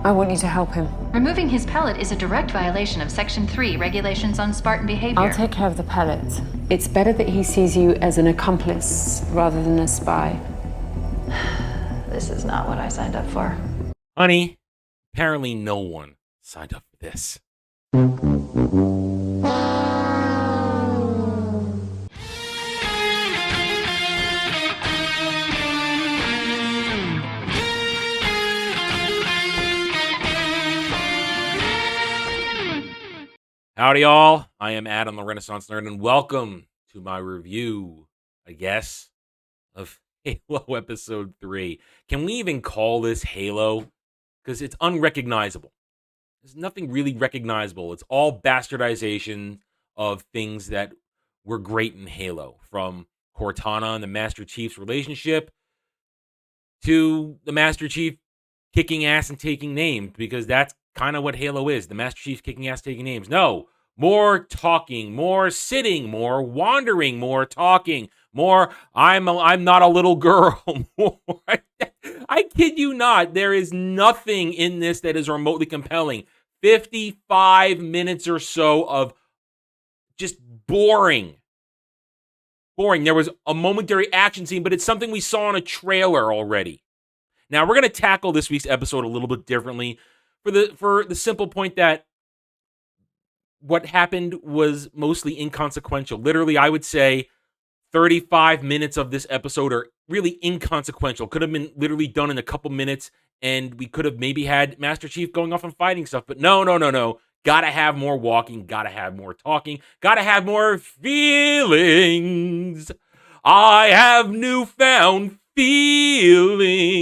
I want you to help him. Removing his pellet is a direct violation of Section 3, Regulations on Spartan Behavior. I'll take care of the pellet. It's better that he sees you as an accomplice rather than a spy. This is not what I signed up for. Honey, apparently no one signed up for this. Howdy, y'all. I am Adam, the Renaissance Nerd, and welcome to my review, I guess, of Halo Episode 3. Can we even call this Halo? Because it's unrecognizable. There's nothing really recognizable. It's all bastardization of things that were great in Halo, from Cortana and the Master Chief's relationship to the Master Chief kicking ass and taking names, because that's kind of what Halo is. The Master Chief kicking ass, taking names. No, more talking, more sitting, more wandering, more talking, more I'm not a little girl. More, I kid you not. There is nothing in this that is remotely compelling. 55 minutes or so of just boring. There was a momentary action scene, but it's something we saw in a trailer already. Now, we're going to tackle this week's episode a little bit differently for the simple point that what happened was mostly inconsequential. Literally, I would say 35 minutes of this episode are really inconsequential. Could have been literally done in a couple minutes, and we could have maybe had Master Chief going off and fighting stuff. But no. Gotta have more walking, gotta have more talking, gotta have more feelings. I have newfound feelings.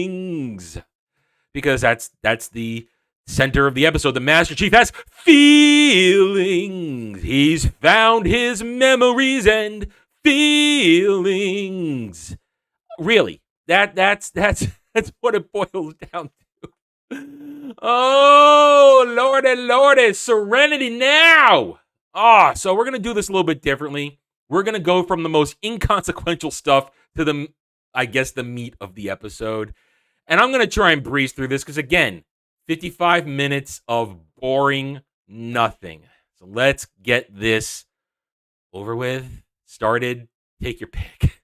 Because that's the center of the episode. The Master Chief has feelings. He's found his memories and feelings. Really, that's what it boils down to. Oh, Lordy, serenity now. So we're gonna do this a little bit differently. We're gonna go from the most inconsequential stuff to the meat of the episode. And I'm gonna try and breeze through this because, again, 55 minutes of boring nothing. So let's get this over with, started. Take your pick.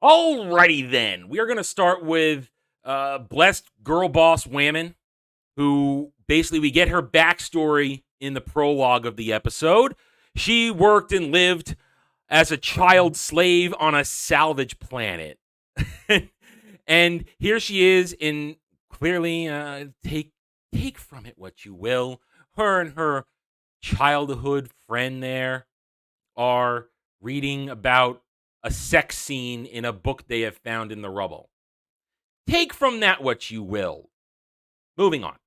Alrighty then. We are going to start with blessed girl boss Whammon, who basically we get her backstory in the prologue of the episode. She worked and lived as a child slave on a salvage planet. And here she is in clearly take from it what you will. Her and her childhood friend there are reading about a sex scene in a book they have found in the rubble. Take from that what you will. Moving on.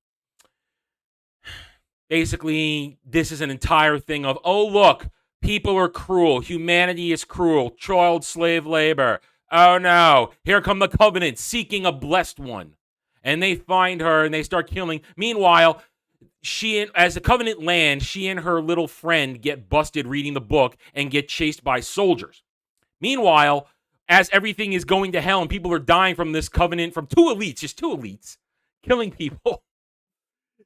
Basically, this is an entire thing of, oh, look, people are cruel. Humanity is cruel. Child slave labor. Oh, no. Here come the Covenant seeking a blessed one. And they find her and they start killing. Meanwhile, as the Covenant lands, she and her little friend get busted reading the book and get chased by soldiers. Meanwhile, as everything is going to hell and people are dying from this Covenant, from two elites, killing people,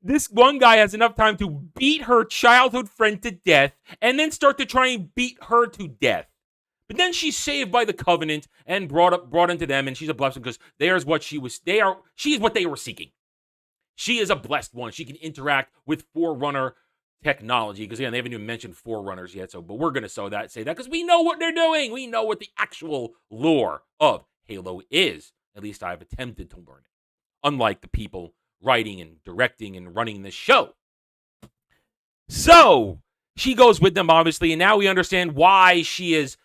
this one guy has enough time to beat her childhood friend to death and then start to try and beat her to death. But then she's saved by the Covenant and brought into them, and she's a blessing because she is what they were seeking. She is a blessed one. She can interact with Forerunner technology, because again, they haven't even mentioned Forerunners yet. But we're going to say that because we know what they're doing. We know what the actual lore of Halo is. At least I've attempted to learn it. Unlike the people writing and directing and running this show. So she goes with them, obviously, and now we understand why she is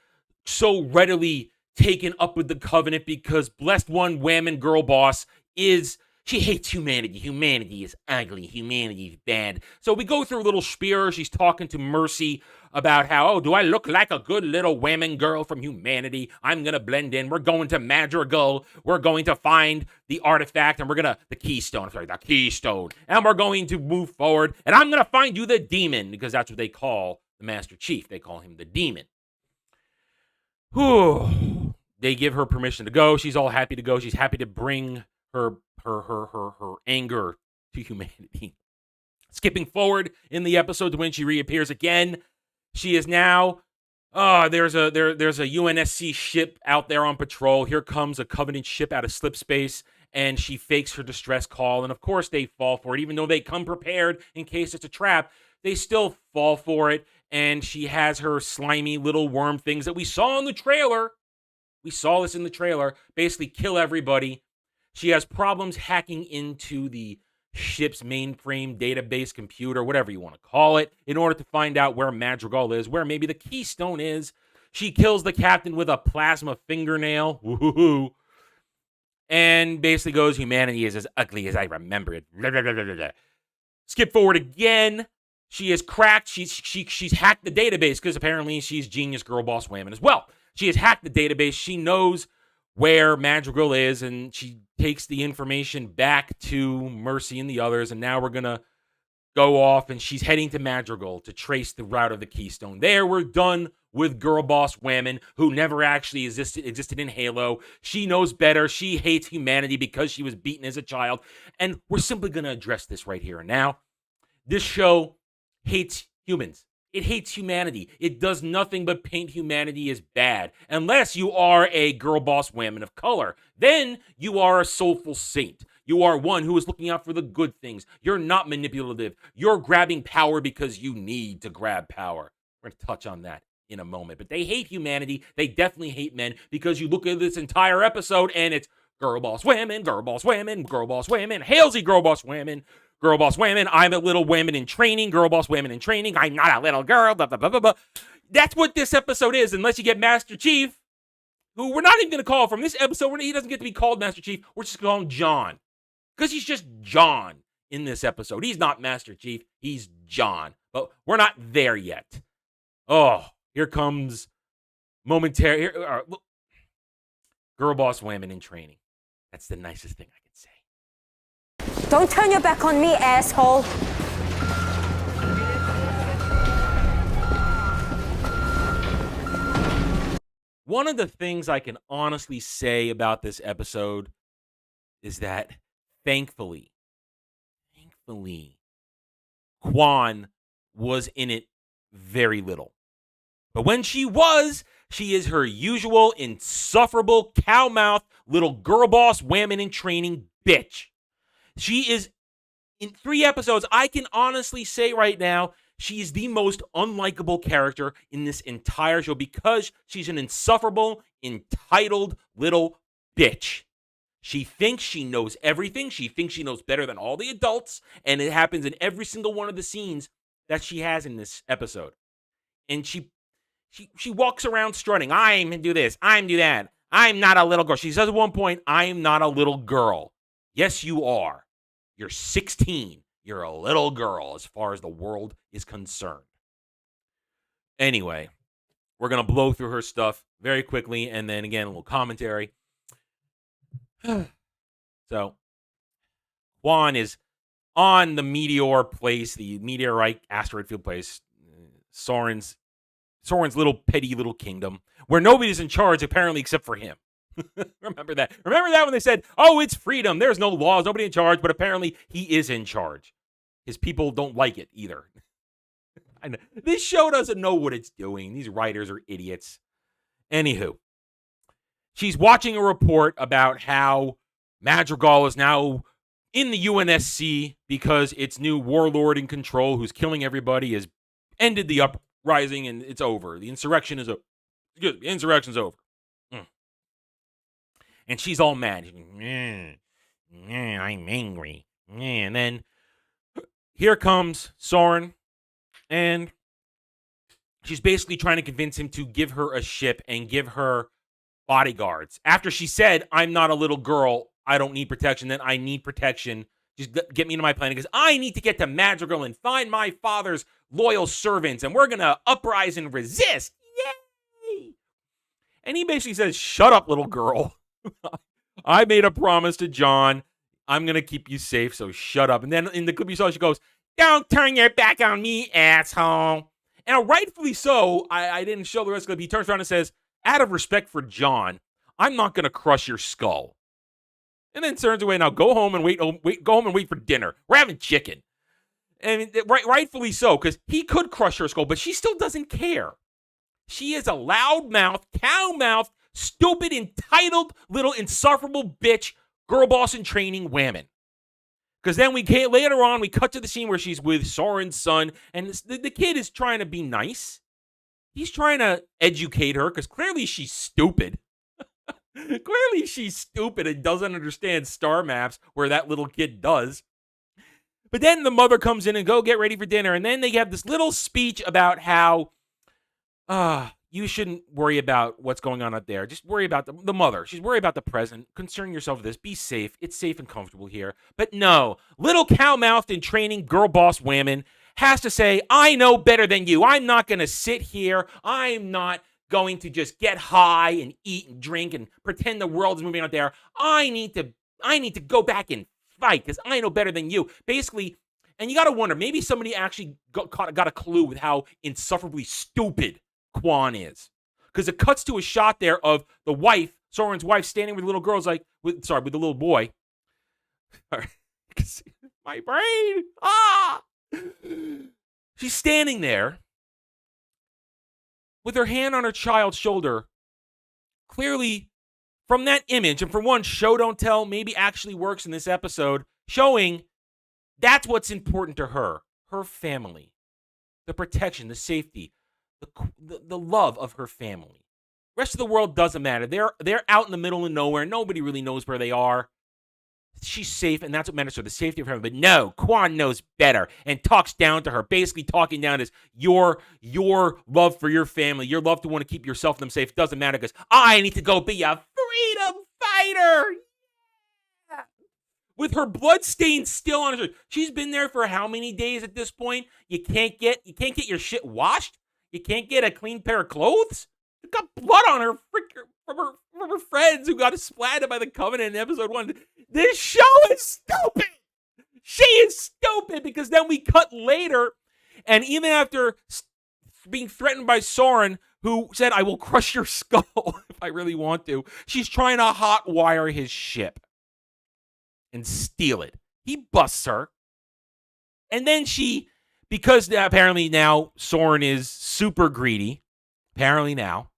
so readily taken up with the Covenant, because Blessed One, Whammon, girl boss, is She hates humanity. Humanity is ugly. Humanity is bad. So we go through a little spiel. She's talking to Mercy about how, oh, do I look like a good little women girl from humanity? I'm going to blend in. We're going to Madrigal. We're going to find the artifact, and the keystone. The keystone. And we're going to move forward, and I'm going to find you the demon, because that's what they call the Master Chief. They call him the demon. Whew. They give her permission to go. She's all happy to go. She's happy to bring her anger to humanity. Skipping forward in the episode to when she reappears again, she is now. There's a UNSC ship out there on patrol. Here comes a Covenant ship out of slip space, and she fakes her distress call. And of course, they fall for it, even though they come prepared in case it's a trap. They still fall for it, and she has her slimy little worm things that we saw in the trailer. We saw this in the trailer. Basically, kill everybody. She has problems hacking into the ship's mainframe database computer, whatever you want to call it, in order to find out where Madrigal is, where maybe the keystone is. She kills the captain with a plasma fingernail. Woohoo. And basically goes, humanity is as ugly as I remember it. Blah, blah, blah, blah, blah. Skip forward again. She is cracked. She's hacked the database because apparently she's genius girl boss woman as well. She has hacked the database. She knows where Madrigal is, and she takes the information back to Mercy and the others, and now we're going to go off, and she's heading to Madrigal to trace the route of the keystone. There, we're done with girl boss women who never actually existed in Halo. She knows better. She hates humanity because she was beaten as a child, and we're simply going to address this right here and now. This show hates humans. It hates humanity. It does nothing but paint humanity as bad. Unless you are a girl boss woman of color. Then you are a soulful saint. You are one who is looking out for the good things. You're not manipulative. You're grabbing power because you need to grab power. We're going to touch on that in a moment. But they hate humanity. They definitely hate men, because you look at this entire episode and it's girl boss women, girl boss women, girl boss women, hailsy girl boss women. Girl boss women, I'm a little women in training. Girl boss women in training. I'm not a little girl. Blah, blah, blah, blah, blah. That's what this episode is, unless you get Master Chief, who we're not even going to call from this episode. He doesn't get to be called Master Chief. We're just going to call him John, because he's just John in this episode. He's not Master Chief. He's John, but we're not there yet. Oh, here comes momentary. Girl boss women in training. That's the nicest thing I can say. Don't turn your back on me, asshole. One of the things I can honestly say about this episode is that thankfully, Quan was in it very little. But when she is her usual insufferable cow-mouth little girl boss woman in training bitch. She is, in 3 episodes, I can honestly say right now, she is the most unlikable character in this entire show because she's an insufferable, entitled little bitch. She thinks she knows everything. She thinks she knows better than all the adults, and it happens in every single one of the scenes that she has in this episode. And she walks around strutting, I'm do this, I'm do that. I'm not a little girl. She says at one point, I'm not a little girl. Yes, you are. You're 16. You're a little girl as far as the world is concerned. Anyway, we're going to blow through her stuff very quickly, and then again, a little commentary. So, Juan is on the meteor place, the meteorite asteroid field place, Soren's little petty little kingdom, where nobody's in charge apparently except for him. Remember that when they said, oh, it's freedom, there's no laws, nobody in charge, but apparently he is in charge. His people don't like it either. I know. This show doesn't know what it's doing. These writers are idiots. Anywho, she's watching a report about how Madrigal is now in the UNSC because its new warlord in control, who's killing everybody, has ended the uprising and it's over. The insurrection is over. The insurrection's over. And she's all mad. I'm angry. And then here comes Soren, and she's basically trying to convince him to give her a ship and give her bodyguards. After she said, I'm not a little girl, I don't need protection, then I need protection. Just get me into my planet because I need to get to Madrigal and find my father's loyal servants, and we're going to uprise and resist. Yay! And he basically says, shut up, little girl. I made a promise to John. I'm going to keep you safe, so shut up. And then in the clip you saw, she goes, don't turn your back on me, asshole. And rightfully so, I didn't show the rest of the clip. He turns around and says, out of respect for John, I'm not going to crush your skull. And then turns away. Now go home and wait. Go home and wait for dinner. We're having chicken. And rightfully so, because he could crush her skull, but she still doesn't care. She is a loud-mouthed, cow-mouthed, stupid, entitled, little insufferable bitch, girl boss in training whammon. Because then later on, we cut to the scene where she's with Soren's son, and the kid is trying to be nice. He's trying to educate her, because clearly she's stupid. Clearly she's stupid and doesn't understand star maps where that little kid does. But then the mother comes in and go get ready for dinner. And then they have this little speech about how you shouldn't worry about what's going on up there. Just worry about the mother. She's worried about the present. Concern yourself with this. Be safe. It's safe and comfortable here. But no, little cow-mouthed in training girl boss whammon has to say, I know better than you. I'm not going to sit here. I'm not going to just get high and eat and drink and pretend the world is moving out there. I need to go back and fight because I know better than you. Basically, and you got to wonder, maybe somebody actually got a clue with how insufferably stupid Quan is. Because it cuts to a shot there of the wife, Soren's wife, standing with the little girls, with the little boy. My brain. She's standing there with her hand on her child's shoulder, clearly from that image, and for one, show don't tell maybe actually works in this episode, showing that's what's important to her family, the protection, the safety, the love of her family. Rest of the world doesn't matter. They're out in the middle of nowhere. Nobody really knows where they are. She's safe, and that's what matters to her, the safety of her. But no, Quan knows better and talks down to her, basically talking down as your love for your family, your love to want to keep yourself and them safe doesn't matter because I need to go be a freedom fighter. Yeah. With her blood stain still on her. She's been there for how many days at this point? You can't get your shit washed? You can't get a clean pair of clothes? She's got blood on her from her friends who got splatted by the Covenant in episode 1. This show is stupid. She is stupid because then we cut later, and even after being threatened by Soren, who said, I will crush your skull if I really want to, she's trying to hotwire his ship and steal it. He busts her. And then because apparently now Soren is super greedy, apparently now,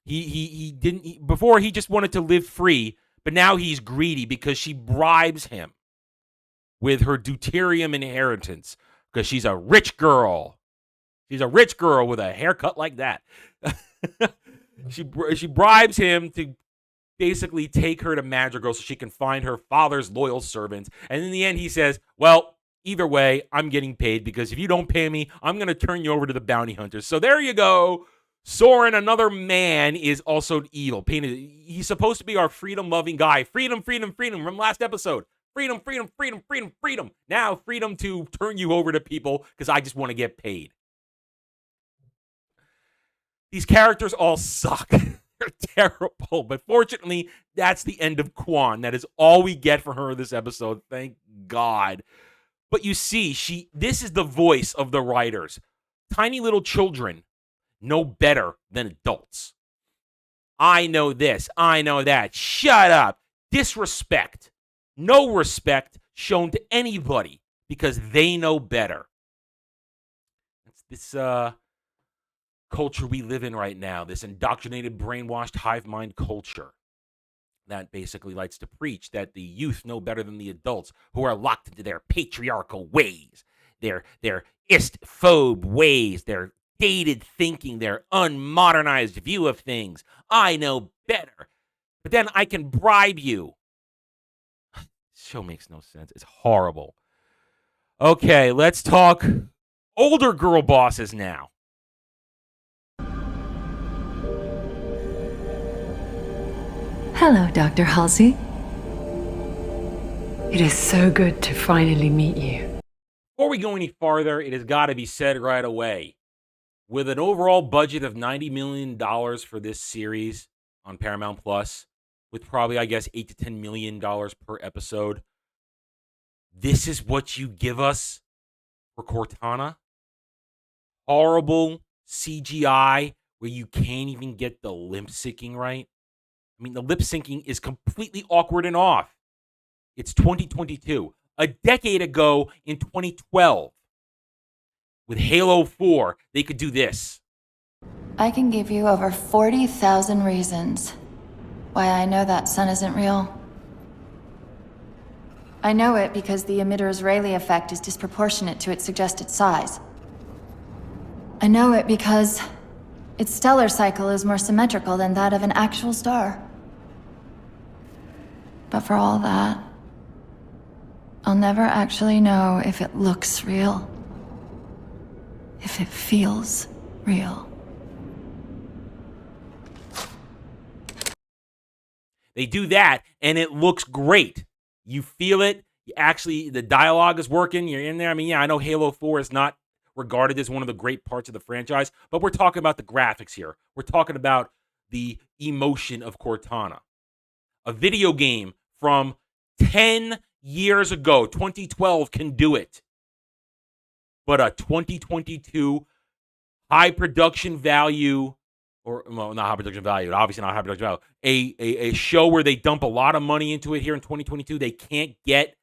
he didn't, before he just wanted to live free, but now he's greedy because she bribes him with her deuterium inheritance because she's a rich girl. She's a rich girl with a haircut like that. She bribes him to basically take her to Madrigal so she can find her father's loyal servants. And in the end, he says, well, either way, I'm getting paid because if you don't pay me, I'm going to turn you over to the bounty hunters. So there you go. Soren, another man, is also evil. He's supposed to be our freedom-loving guy. Freedom, freedom, freedom from last episode. Freedom, freedom, freedom, freedom, freedom. Now freedom to turn you over to people because I just want to get paid. These characters all suck. They're terrible. But fortunately, that's the end of Quan. That is all we get for her this episode. Thank God. But you see, this is the voice of the writers. Tiny little children know better than adults. I know this. I know that. Shut up. Disrespect. No respect shown to anybody because they know better. It's this culture we live in right now, this indoctrinated, brainwashed hive mind culture that basically likes to preach that the youth know better than the adults who are locked into their patriarchal ways, their istphobe ways, their dated thinking, their unmodernized view of things. I know better. But then I can bribe you. This show makes no sense. It's horrible. Okay, let's talk older girl bosses now. Hello, Dr. Halsey. It is so good to finally meet you. Before we go any farther, it has got to be said right away. With an overall budget of $90 million for this series on Paramount Plus, with probably, I guess, $8 to $10 million per episode, this is what you give us for Cortana? Horrible CGI where you can't even get the lip syncing right. I mean, the lip syncing is completely awkward and off. It's 2022. A decade ago in 2012, with Halo 4, they could do this. I can give you over 40,000 reasons why I know that sun isn't real. I know it because the emitter's Rayleigh effect is disproportionate to its suggested size. I know it because its stellar cycle is more symmetrical than that of an actual star. But for all that, I'll never actually know if it looks real. If it feels real. They do that, and it looks great. You feel it. The dialogue is working. You're in there. I mean, yeah, I know Halo 4 is not regarded as one of the great parts of the franchise, but we're talking about the graphics here. We're talking about the emotion of Cortana. A video game from 10 years ago, 2012, can do it. But a 2022 high production value, not high production value, obviously not high production value, a show where they dump a lot of money into it here in 2022, they can't get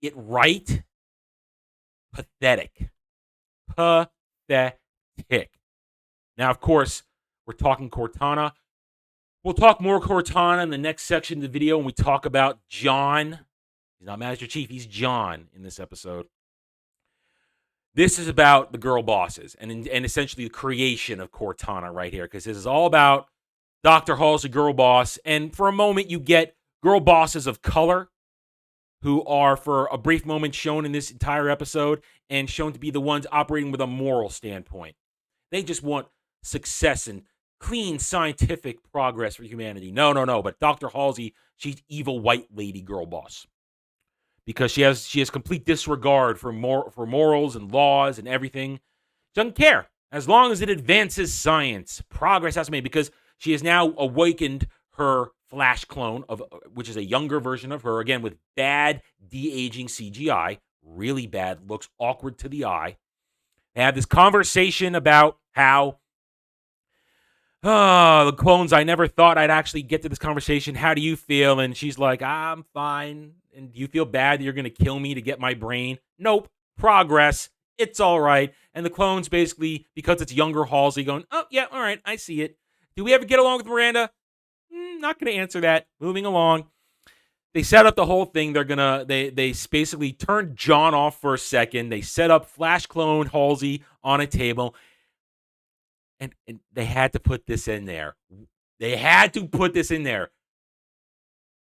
it right. Pathetic. Pathetic. Now, of course, we're talking Cortana. We'll talk more Cortana in the next section of the video when we talk about John. He's not Master Chief, he's John in this episode. This is about the girl bosses and essentially the creation of Cortana right here, because this is all about Dr. Halsey, girl boss. And for a moment, you get girl bosses of color who are, for a brief moment, shown in this entire episode and shown to be the ones operating with a moral standpoint. They just want success and clean scientific progress for humanity. No. But Dr. Halsey, she's evil white lady girl boss. Because she has complete disregard for morals and laws and everything. She doesn't care. As long as it advances science, progress has to be made, because she has now awakened her Flash clone, which is a younger version of her, again, with bad de-aging CGI, really bad, looks awkward to the eye. They have this conversation about how, the clones, I never thought I'd actually get to this conversation. How do you feel? And she's like, I'm fine. And do you feel bad that you're going to kill me to get my brain? Nope. Progress. It's all right. And the clones basically, because it's younger Halsey, going, oh, yeah, all right, I see it. Do we ever get along with Miranda? Not going to answer that. Moving along. They set up the whole thing. They basically turned John off for a second. They set up Flash clone Halsey on a table. And they had to put this in there.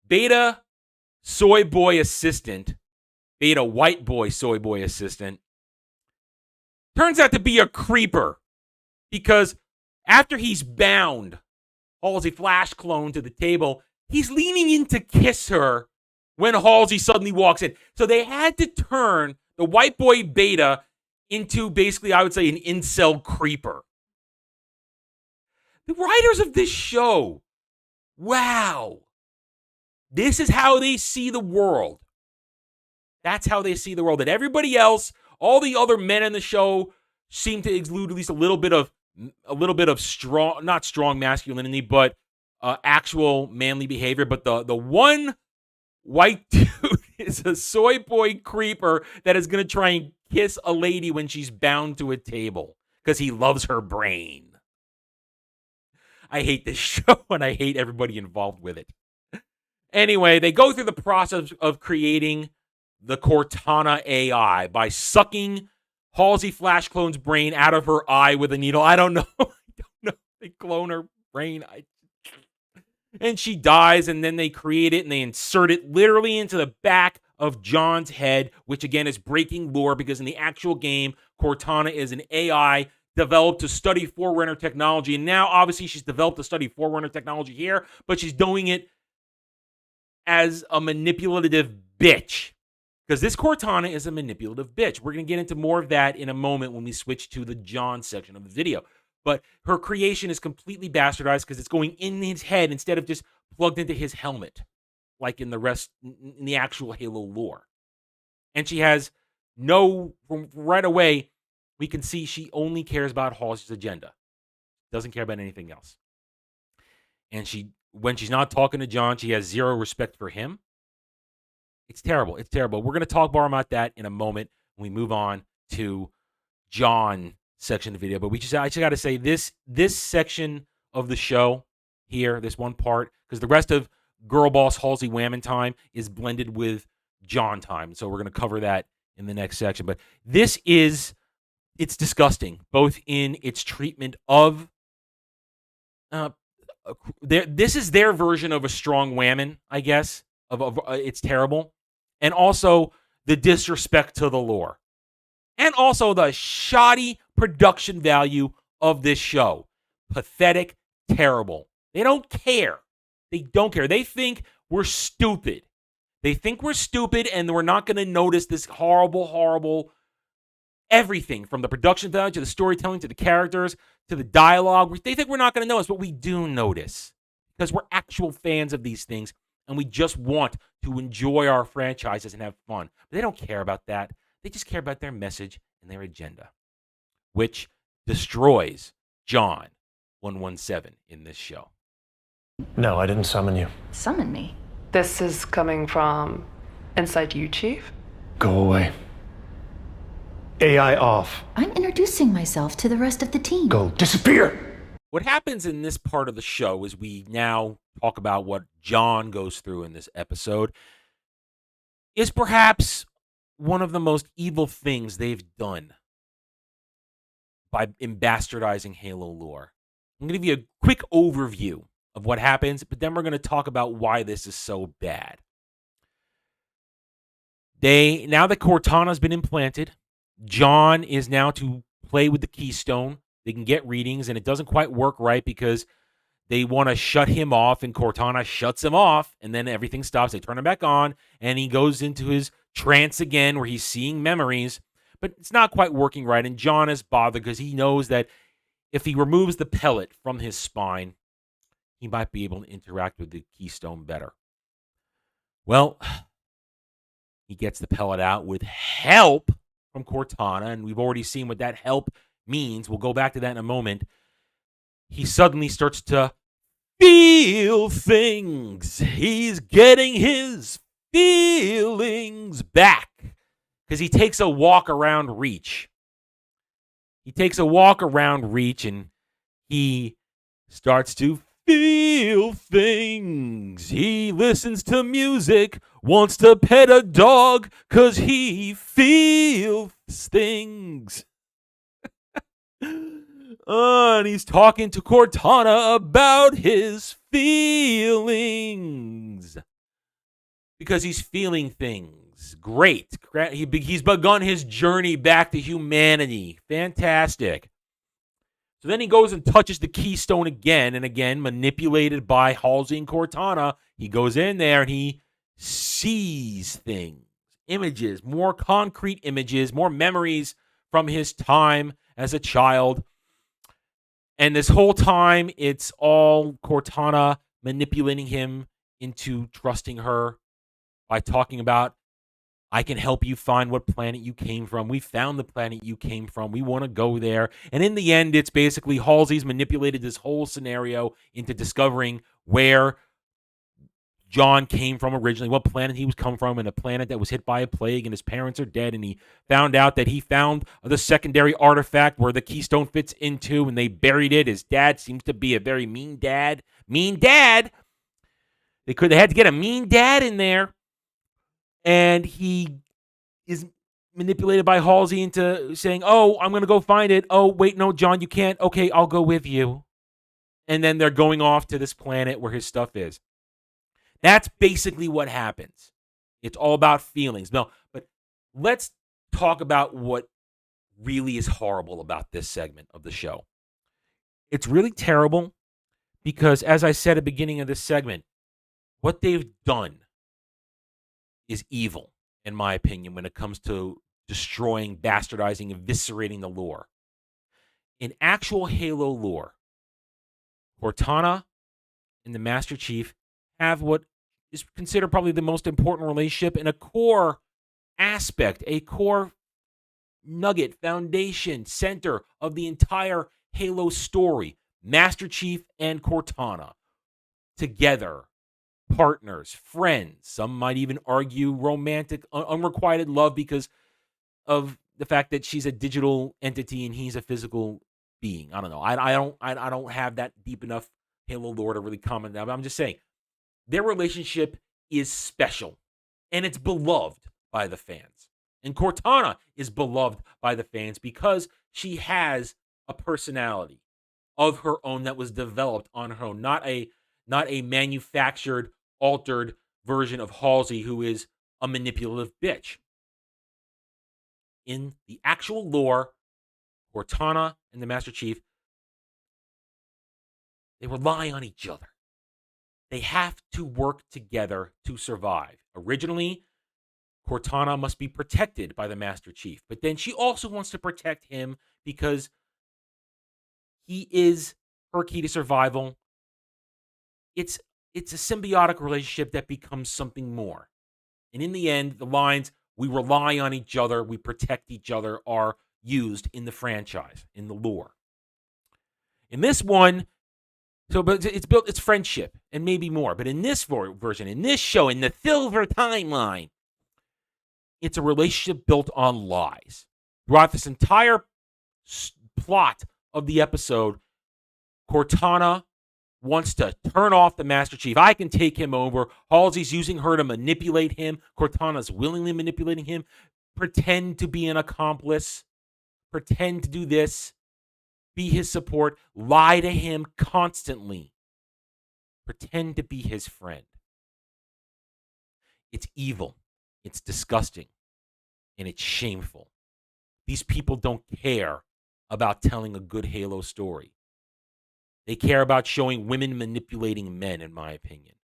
Beta soy boy assistant, beta white boy soy boy assistant, turns out to be a creeper, because after he's bound Halsey Flash clone to the table, he's leaning in to kiss her when Halsey suddenly walks in. So they had to turn the white boy beta into basically, I would say, an incel creeper. The writers of this show, wow. This is how they see the world. That's how they see the world. And everybody else, all the other men in the show, seem to exude at least a little bit of strong, not strong masculinity, but actual manly behavior. But the one white dude is a soy boy creeper that is going to try and kiss a lady when she's bound to a table because he loves her brain. I hate this show, and I hate everybody involved with it. Anyway, they go through the process of creating the Cortana AI by sucking Halsey Flash clone's brain out of her eye with a needle. I don't know. They clone her brain. And she dies, and then they create it, and they insert it literally into the back of John's head, which, again, is breaking lore, because in the actual game, Cortana is an AI developed to study Forerunner technology. And now, obviously, she's developed to study Forerunner technology here, but she's doing it as a manipulative bitch. Because this Cortana is a manipulative bitch. We're going to get into more of that in a moment when we switch to the John section of the video. But her creation is completely bastardized because it's going in his head instead of just plugged into his helmet, like in the actual Halo lore. And she has from right away, we can see she only cares about Halsey's agenda. Doesn't care about anything else. And when she's not talking to John, she has zero respect for him. It's terrible. It's terrible. We're going to talk more about that in a moment when we move on to John section of the video. But I just got to say this section of the show here, this one part, because the rest of Girl Boss Halsey Whammon time is blended with John time. So we're going to cover that in the next section. But it's disgusting, both in its treatment of this is their version of a strong Whammon, I guess. It's terrible. And also the disrespect to the lore. And also the shoddy production value of this show. Pathetic, terrible. They don't care. They don't care. They think we're stupid. They think we're stupid and we're not going to notice this horrible, horrible everything from the production value to the storytelling to the characters to the dialogue. They think we're not going to notice, but we do notice because we're actual fans of these things and we just want to enjoy our franchises and have fun. But they don't care about that. They just care about their message and their agenda, which destroys John 117 in this show. No, I didn't summon you. Summon me? This is coming from inside you, Chief? Go away. AI off. I'm introducing myself to the rest of the team. Go disappear. What happens in this part of the show is we now talk about what John goes through in this episode is perhaps one of the most evil things they've done by bastardizing Halo lore. I'm going to give you a quick overview of what happens, but then we're going to talk about why this is so bad. Now that Cortana's been implanted, John is now to play with the keystone. They can get readings, and it doesn't quite work right because they want to shut him off, and Cortana shuts him off, and then everything stops. They turn him back on, and he goes into his trance again where he's seeing memories, but it's not quite working right, and John is bothered because he knows that if he removes the pellet from his spine, he might be able to interact with the keystone better. Well, he gets the pellet out with help from Cortana, and we've already seen what that help means. We'll go back to that in a moment. He suddenly starts to feel things. He's getting his feelings back because he takes a walk around Reach. He takes a walk around Reach and he starts to feel things. He listens to music, wants to pet a dog because he feels things. And he's talking to Cortana about his feelings because he's feeling things. Great. He's begun his journey back to humanity. Fantastic. So then he goes and touches the keystone again and again, manipulated by Halsey and Cortana. He goes in there and he sees things, images, more concrete images, more memories from his time as a child. And this whole time, it's all Cortana manipulating him into trusting her by talking about, I can help you find what planet you came from. We found the planet you came from. We want to go there. And in the end, it's basically Halsey's manipulated this whole scenario into discovering where John came from originally, what planet he was come from, and a planet that was hit by a plague, and his parents are dead, and he found out that he found the secondary artifact where the keystone fits into, and they buried it. His dad seems to be a very mean dad. Mean dad! They had to get a mean dad in there. And he is manipulated by Halsey into saying, oh, I'm going to go find it. Oh, wait, no, John, you can't. Okay, I'll go with you. And then they're going off to this planet where his stuff is. That's basically what happens. It's all about feelings. No, but let's talk about what really is horrible about this segment of the show. It's really terrible because, as I said at the beginning of this segment, what they've done is evil, in my opinion, when it comes to destroying, bastardizing, eviscerating the lore. In actual Halo lore, Cortana and the Master Chief have what is considered probably the most important relationship and a core aspect, a core nugget, foundation, center of the entire Halo story. Master Chief and Cortana together, partners, friends. Some might even argue romantic, unrequited love because of the fact that she's a digital entity and he's a physical being. I don't know. I don't have that deep enough Halo lore to really comment that. But I'm just saying their relationship is special and it's beloved by the fans. And Cortana is beloved by the fans because she has a personality of her own that was developed on her own, not a manufactured, altered version of Halsey who is a manipulative bitch. In the actual lore, Cortana and the Master Chief, they rely on each other. They have to work together to survive. Originally, Cortana must be protected by the Master Chief, but then she also wants to protect him because he is her key to survival. It's a symbiotic relationship that becomes something more. And in the end, the lines, we rely on each other, we protect each other, are used in the franchise, in the lore. In this one, but it's friendship and maybe more. But in this version, in this show, in the Silver Timeline, it's a relationship built on lies. Throughout this entire plot of the episode, Cortana wants to turn off the Master Chief. I can take him over. Halsey's using her to manipulate him. Cortana's willingly manipulating him. Pretend to be an accomplice. Pretend to do this. Be his support. Lie to him constantly. Pretend to be his friend. It's evil. It's disgusting. And it's shameful. These people don't care about telling a good Halo story. They care about showing women manipulating men, in my opinion.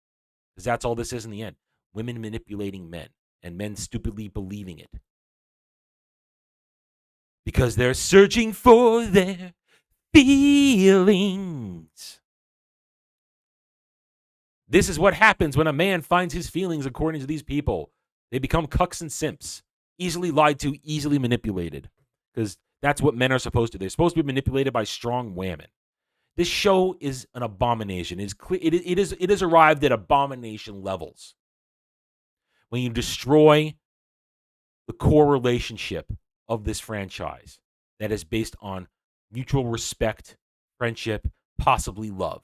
Because that's all this is in the end. Women manipulating men. And men stupidly believing it. Because they're searching for their feelings. This is what happens when a man finds his feelings, according to these people. They become cucks and simps. Easily lied to, easily manipulated. Because that's what men are supposed to do. They're supposed to be manipulated by strong women. This show is an abomination. It is arrived at abomination levels. When you destroy the core relationship of this franchise that is based on mutual respect, friendship, possibly love,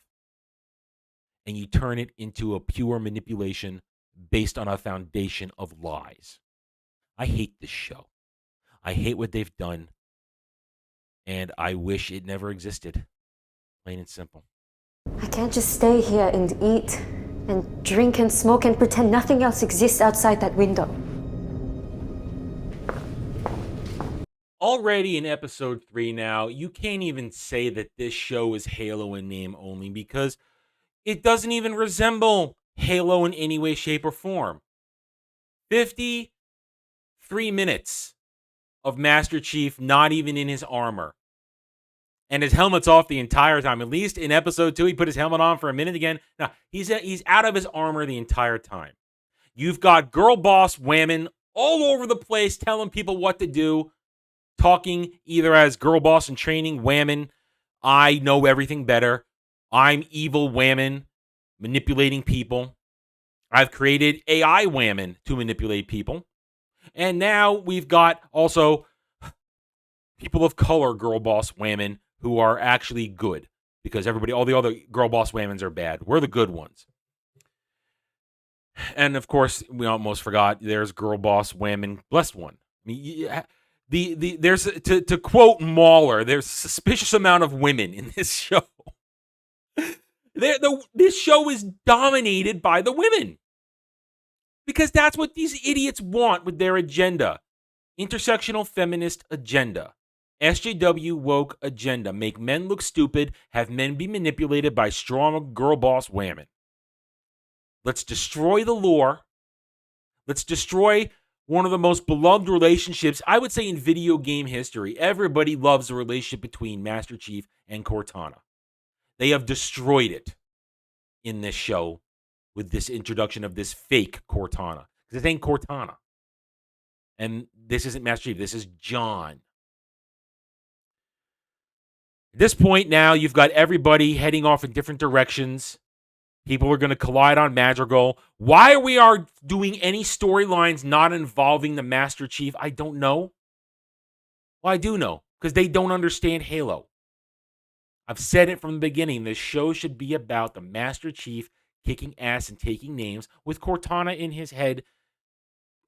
and you turn it into a pure manipulation based on a foundation of lies. I hate this show. I hate what they've done, and I wish it never existed. Plain and simple. I can't just stay here and eat and drink and smoke and pretend nothing else exists outside that window. Already in episode 3 now, you can't even say that this show is Halo in name only because it doesn't even resemble Halo in any way, shape, or form. 53 minutes of Master Chief not even in his armor. And his helmet's off the entire time. At least in episode 2, he put his helmet on for a minute again. Now, he's out of his armor the entire time. You've got girl boss women all over the place telling people what to do, talking either as girl boss in training, whammon, I know everything better. I'm evil whammon, manipulating people. I've created AI whammon to manipulate people. And now we've got also people of color girl boss whammon who are actually good because all the other girl boss whammons are bad. We're the good ones. And of course, we almost forgot there's girl boss whammon blessed one. I mean, there's to quote Mahler, there's a suspicious amount of women in this show. This show is dominated by the women because that's what these idiots want with their agenda. Intersectional feminist agenda. SJW woke agenda. Make men look stupid. Have men be manipulated by strong girl boss women. Let's destroy the lore. Let's destroy one of the most beloved relationships, I would say, in video game history. Everybody loves the relationship between Master Chief and Cortana. They have destroyed it in this show with this introduction of this fake Cortana. Because it ain't Cortana. And this isn't Master Chief. This is John. At this point now, you've got everybody heading off in different directions. People are going to collide on Madrigal. Why we are doing any storylines not involving the Master Chief, I don't know. Well, I do know, because they don't understand Halo. I've said it from the beginning. This show should be about the Master Chief kicking ass and taking names with Cortana in his head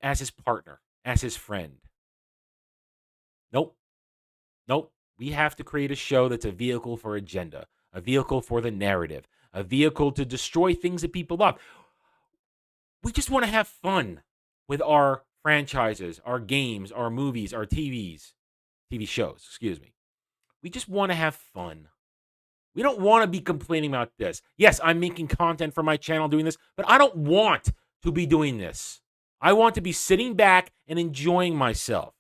as his partner, as his friend. Nope. We have to create a show that's a vehicle for agenda, a vehicle for the narrative, a vehicle to destroy things that people love. We just want to have fun with our franchises, our games, our movies, our TV shows, excuse me. We just want to have fun. We don't want to be complaining about this. Yes, I'm making content for my channel doing this, but I don't want to be doing this. I want to be sitting back and enjoying myself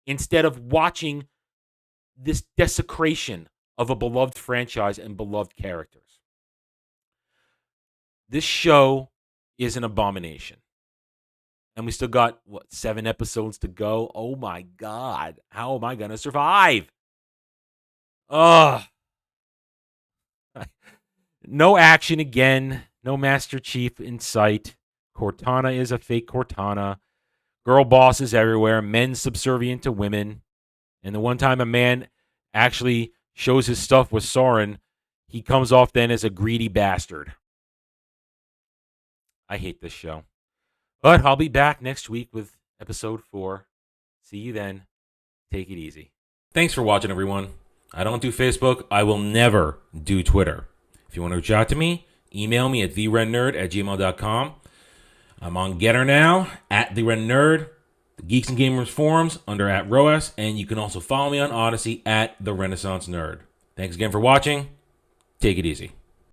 instead of watching this desecration of a beloved franchise and beloved characters. This show is an abomination. And we still got, 7 episodes to go? Oh my God. How am I going to survive? Ugh. No action again. No Master Chief in sight. Cortana is a fake Cortana. Girl bosses everywhere. Men subservient to women. And the one time a man actually shows his stuff with Soren, he comes off then as a greedy bastard. I hate this show. But I'll be back next week with episode 4. See you then. Take it easy. Thanks for watching, everyone. I don't do Facebook. I will never do Twitter. If you want to reach out to me, email me at therennerd@gmail.com. I'm on Getter now, @therennerd. The Geeks and Gamers forums under @ROAS, and you can also follow me on Odyssey @TheRenaissanceNerd. Thanks again for watching. Take it easy.